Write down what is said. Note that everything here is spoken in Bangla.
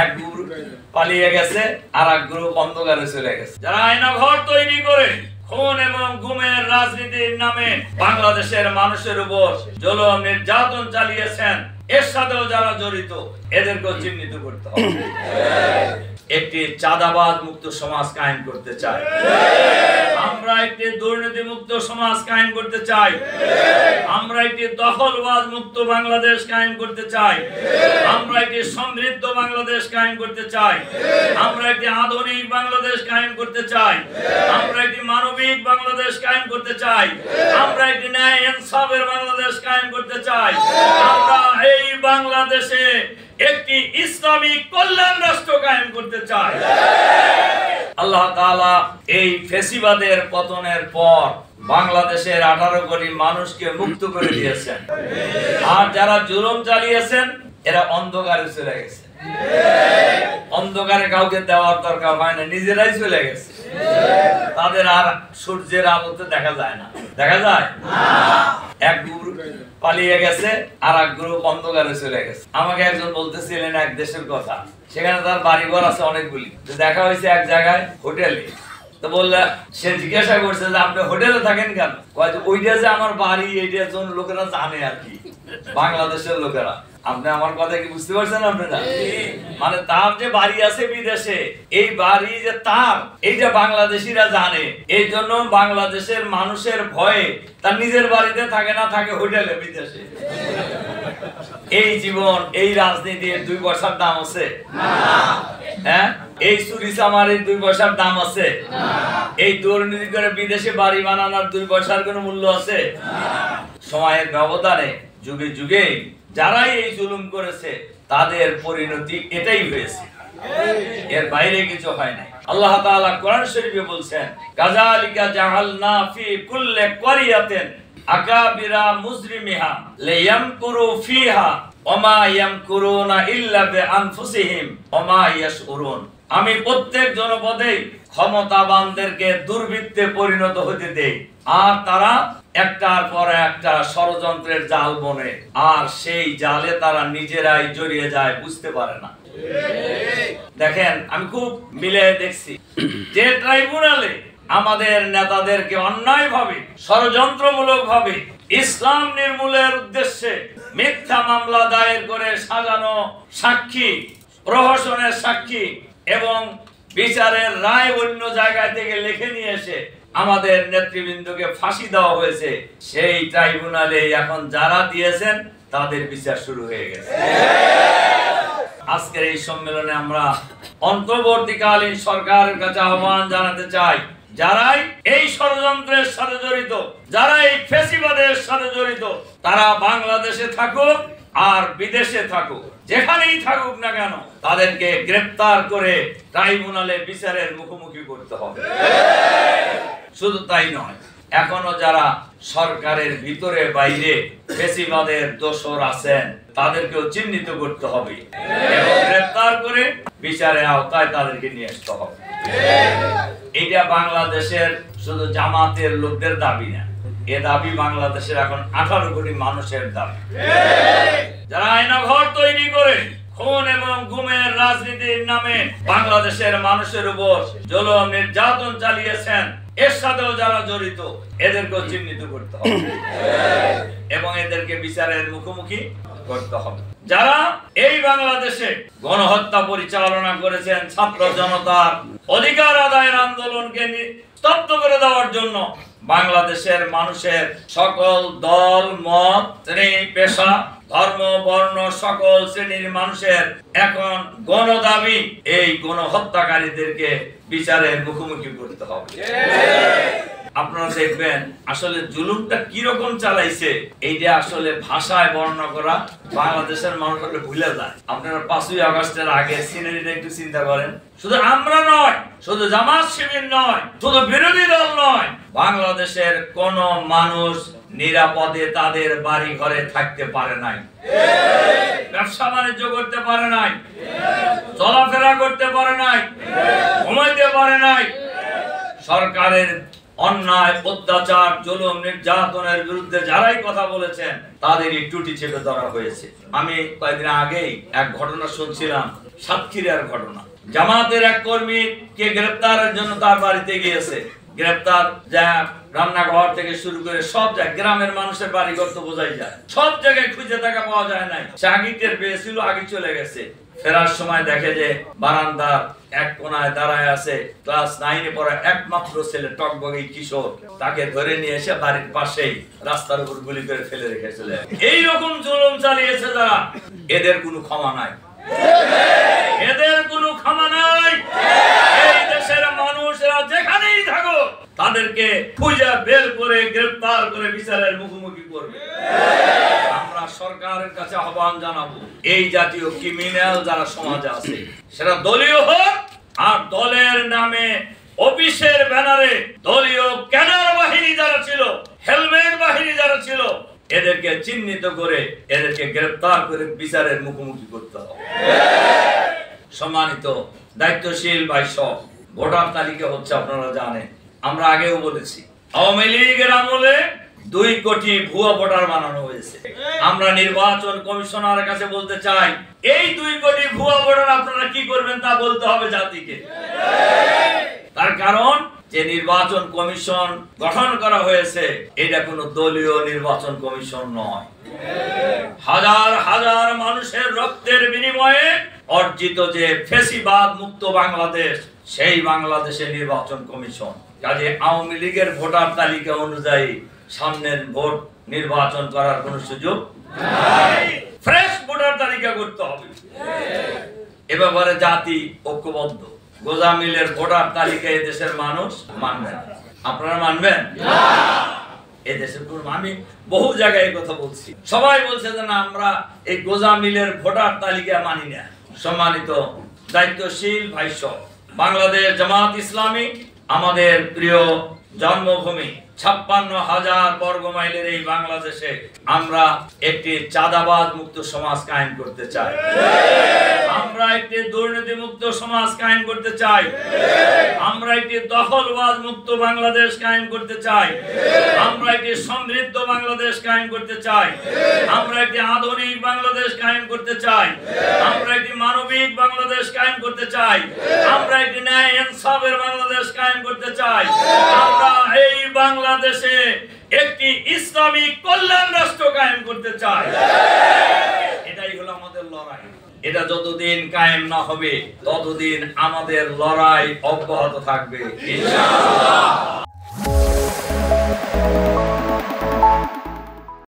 এক গ্রুপ পালিয়ে গেছে, আর এক গ্রুপ অন্ধকারে চলে গেছে। যারা আয়না ঘর তৈরি করে খুন এবং গুমের রাজনীতির নামে বাংলাদেশের মানুষের উপর জুলুম নির্যাতন চালিয়েছেন, এর সাথেও যারা জড়িত এদেরকেও চিহ্নিত করতে হবে। একটি চাঁদাবাজ মুক্ত সমাজ কায়েম করতে চাই আমরা, একটি দুর্নীতি মুক্ত সমাজ কায়েম করতে চাই আমরা, একটি দখলবাজ মুক্ত বাংলাদেশ কায়েম করতে চাই আমরা, একটি সমৃদ্ধ বাংলাদেশ কায়েম করতে চাই আমরা, একটি আধুনিক বাংলাদেশ কায়েম করতে চাই আমরা, একটি মানবিক বাংলাদেশ কায়েম করতে চাই আমরা, একটি ন্যায় ইনসাফের বাংলাদেশ কায়েম করতে চাই আমরা, এই বাংলাদেশে একটি ইসলামিক কল্যাণ রাষ্ট্র কায়েম করতে চাই। আল্লাহ তাআলা এই ফ্যাসিবাদের পতনের পর বাংলাদেশের 18 কোটি মানুষকে মুক্ত করে দিয়েছেন, আর যারা জুলুম চালিয়েছেন এরা অন্ধকারে চলে গেছে। অন্ধকারে কাউকে দেওয়ার দরকার হয় না, নিজেরাই চলে গেছে। তাদের আর সূর্যের আলোতে দেখা যায় না, দেখা যায় এক গ্রুপ পালিয়ে গেছে, আর এক গ্রুপ অন্ধকারে চলে গেছে। আমাকে একজন বলতেছিলেন এক দেশের কথা, সেখানে তার বাড়িঘর আছে অনেকগুলি, দেখা হয়েছে এক জায়গায় হোটেলে। তো বললে, সে জিজ্ঞাসা করছে যে আপনি হোটেলে থাকেন কেন? ওইটা যে আমার বাড়ি, এইটা জন লোকেরা জানে আর কি, বাংলাদেশের লোকেরা। আপনি আমার কথা কি বুঝতে পারছেন? আপনারা মানে তার যে বাড়ি আছে বিদেশে, এই বাড়ি যে তার, এইটা বাংলাদেশিরা জানে। এই জন্য বাংলাদেশের মানুষের ভয়ে তার নিজের বাড়িতে থাকে না, থাকে হোটেলে বিদেশে। এই জীবন, এই রাজনীতির 2 পয়সার দাম আছে? হ্যাঁ, এই চুরি চামারির 2 পয়সার দাম আছে? এই দুর্নীতি করে বিদেশে বাড়ি বানানোর 2 পয়সার কোনো মূল্য আছে? সময়ের ব্যবধানে যুগে যুগে যারাই এই জুলুম করেছে তাদের পরিণতি এটাই হয়েছে, এর বাইরে কিছু হয় নাই। আল্লাহ তাআলা কোরআন শরীফে বলছেন, কাযালিকা জাআলনা ফি কুল্লি ক্বরিয়াতিন আকাবিরা মুজরিমিহা লিয়ামকুরু ফিহা ওমা ইয়ামকুরুনা ইল্লা বিআনফুসিহিম ওমা ইয়াশউরুন। আমি প্রত্যেক জনপদে ক্ষমতাবানদেরকে দুর্বৃত্তে পরিণত হতে দেই, আর তারা একটার পর একটা ষড়যন্ত্রের জাল বনে, আর সেই জালে তারা নিজেরাই জড়িয়ে যায়, বুঝতে পারে না। দেখেন, আমি খুব মিলে দেখছি যে ট্রাইব্যুনালে আমাদের নেতাদেরকে অন্যায়ভাবে, ষড়যন্ত্রমূলকভাবে ইসলাম নির্মূলের উদ্দেশ্যে মিথ্যা মামলা দায়ের করে সাজানো সাক্ষী, প্রহসনের সাক্ষী এবং বিচারের রায় অন্য জায়গা থেকে লিখে নিয়ে এসে আমাদের নেতৃবৃন্দকে ফাঁসি দেওয়া হয়েছে। সেই ট্রাইব্যুনালে এখন যারা দিয়েছেন তাদের বিচার শুরু হয়ে গেছে। আজকের এই সম্মেলনে আমরা অন্তর্বর্তীকালীন সরকারের কাছে আহ্বান জানাতে চাই, যারাই এই ষড়যন্ত্রের সাথে জড়িত, যারা এই ফ্যাসিবাদের সাথে জড়িত, তারা বাংলাদেশে থাকুক আর বিদেশে থাকুক, যেখানেই থাকুক না কেন, তাদেরকে গ্রেফতার করে ট্রাইব্যুনালে বিচারের মুখোমুখি করতে হবে। শুধু তাই নয়, এখনো যারা সরকারের ভিতরে বাইরে ফ্যাসিবাদের দোষর আছেন তাদেরকেও চিহ্নিত করতে হবে এবং গ্রেফতার করে বিচারের আওতায় তাদেরকে নিয়ে আসতে হবে। এটা বাংলাদেশের শুধু জামাতের লোকদের দাবি না, এ দাবি বাংলাদেশের এখন 18 কোটি মানুষের দাবি। যারা আয়না ঘর তৈরি করে খুন এবং গুমের রাজনীতির নামে বাংলাদেশের মানুষের উপর জুলুম নির্যাতন চালিয়েছেন, এর সাথেও যারা জড়িত এদেরকেও চিহ্নিত করতে হবে এবং এদেরকে বিচারের মুখোমুখি করতে হবে। যারা এই বাংলাদেশে গণহত্যা পরিচালনা করেছেন, ছাত্র জনতার অধিকার আদায়ের আন্দোলনকে স্তব্ধ করে দেওয়ার জন্য বাংলাদেশের মানুষের সকল দল, মত, শ্রেণী, পেশা, ধর্ম, বর্ণ, সকল শ্রেণীর মানুষের এখন গণদাবি এই গণহত্যাকারীদেরকে বিচারের মুখোমুখি করতে হবে। আপনারা দেখবেন আসলে জুলুমটা কি রকম চালাইছে, এইটা আসলে ভাষায় বর্ণনা করা বাংলাদেশের মানুষকে ভুলে যায়। আপনারা 5ই আগস্টের আগে সিনারিটা একটু চিন্তা করেন। শুধু আমরা নয়, শুধু জামাত শিবির নয়, শুধু বিরোধী দল নয়, বাংলাদেশের কোন মানুষ নিরাপদে তাদের বাড়ি ঘরে থাকতে পারে নাই, ব্যবসা বাণিজ্য করতে পারে নাই, চলাফেরা করতে পারে নাই, ঘুমাইতে পারে নাই। সরকারের অন্যায়, অত্যাচার, জুলুম, নির্যাতনের বিরুদ্ধে যারাই কথা বলেছেন তাদেরই টুটি চেপে ধরা হয়েছে। আমি কয়েকদিন আগেই এক ঘটনা শুনছিলাম, সাতক্ষীরার ঘটনা। জামাতের এক কর্মীকে গ্রেফতারের জন্য তার বাড়িতে গিয়েছে। গ্রেফতার যা রান্নাঘর থেকে শুরু করে সব জায়গায়, গ্রামের মানুষের বাড়ি ঘর তো বোঝাই যায়, সব জায়গায় খুঁজে টাকা পাওয়া যায় নাই। সে আগে টের পেয়েছিল, আগে চলে গেছে। ফেরার সময় দেখে যে বারান্দার এক কোনায় দাঁড়ায় আছে ক্লাস 9-এ পড়া একমাত্র ছেলে, টকবগে কিশোর। তাকে ধরে নিয়ে এসে বাড়ির পাশেই রাস্তার উপর গুলি করে ফেলে রেখেছিল। এইরকম জুলুম চালিয়েছে যারা, এদের কোনো ক্ষমা নাই, এদের কোনো ক্ষমা নাই। এই দেশের মানুষেরা যেখানেই থাকো তাদেরকে খুঁজে বের করে গ্রেফতার করে বিচারের মুখোমুখি করবে। আমরা সরকারের কাছে আহ্বান জানাবো, এই জাতীয় ক্রিমিনাল যারা সমাজে আছে, সেটা দলীয় হোক আর দলের নামে অফিসের ব্যানারে দলীয় ক্যাডার বাহিনী যারা ছিল, হেলমেট বাহিনী যারা ছিল, এদেরকে চিহ্নিত করে এদেরকে গ্রেফতার করে বিচারের মুখোমুখি করতে হবে। সম্মানিত দায়িত্বশীল ভাই সব, ভোটার তালিকা হচ্ছে আপনারা জানেন, আমরা আগেও বলেছি আওয়ামী লীগের আমলে 2 কোটি ভুয়া ভোটার বানানো হয়েছে। আমরা নির্বাচন কমিশনারের কাছে বলতে চাই, এই 2 কোটি ভুয়া ভোটার আপনারা কি করবেন তা বলতে হবে জাতিকে। তার কারণ যে নির্বাচন কমিশন গঠন করা হয়েছে, এটা কোনো দলীয় নির্বাচন কমিশন নয়। হাজার হাজার মানুষের রক্তের বিনিময়ে অর্জিত যে ফ্যাসিবাদ মুক্ত বাংলাদেশ, সেই বাংলাদেশের নির্বাচন কমিশন। কাজে আওয়ামী লীগের ভোটার তালিকা অনুযায়ী সামনের ভোট নির্বাচন করার কোনো সুযোগ নাই। ফ্রেশ ভোটার তালিকা করতে হবে। এ ব্যাপারে জাতি ঐক্যবদ্ধ। গোজামিলের ভোটার তালিকা এই দেশের মানুষ মানবেন, আপনারা মানবেন না? এই দেশের কোন, আমি বহু জায়গায় এই কথা বলছি, সবাই বলছে যে না আমরা এই গোজামিলের ভোটার তালিকা মানি না। সম্মানিত দায়িত্বশীল ভাই সব, বাংলাদেশ জামাত ইসলামী আমাদের প্রিয় জন্মভূমি 56,000 বর্গ মাইলের এই বাংলাদেশে আমরা একটি চাঁদাবাজ মুক্ত সমাজ কায়েম করতে চাই। আমরা একটি দুর্নীতি মুক্ত সমাজ কায়েম করতে চাই। আমরা একটি দখলবাজ মুক্ত বাংলাদেশ কায়েম করতে চাই। আমরা একটি সমৃদ্ধ বাংলাদেশ কায়েম করতে চাই। আমরা একটি আধুনিক বাংলাদেশ কায়েম করতে চাই। আমরা একটি মানবিক বাংলাদেশ কায়েম করতে চাই। আমরা একটি ন্যায় ইনসাফের বাংলাদেশ কায়েম করতে চাই। আমরা এই বাংলাদেশে একটি ইসলামিক কল্যাণ রাষ্ট্র কায়েম করতে চাই। এটাই হলো আমাদের লড়াই। এটা যতদিন কায়েম না হবে ততদিন আমাদের লড়াই অব্যাহত থাকবে ইনশাআল্লাহ।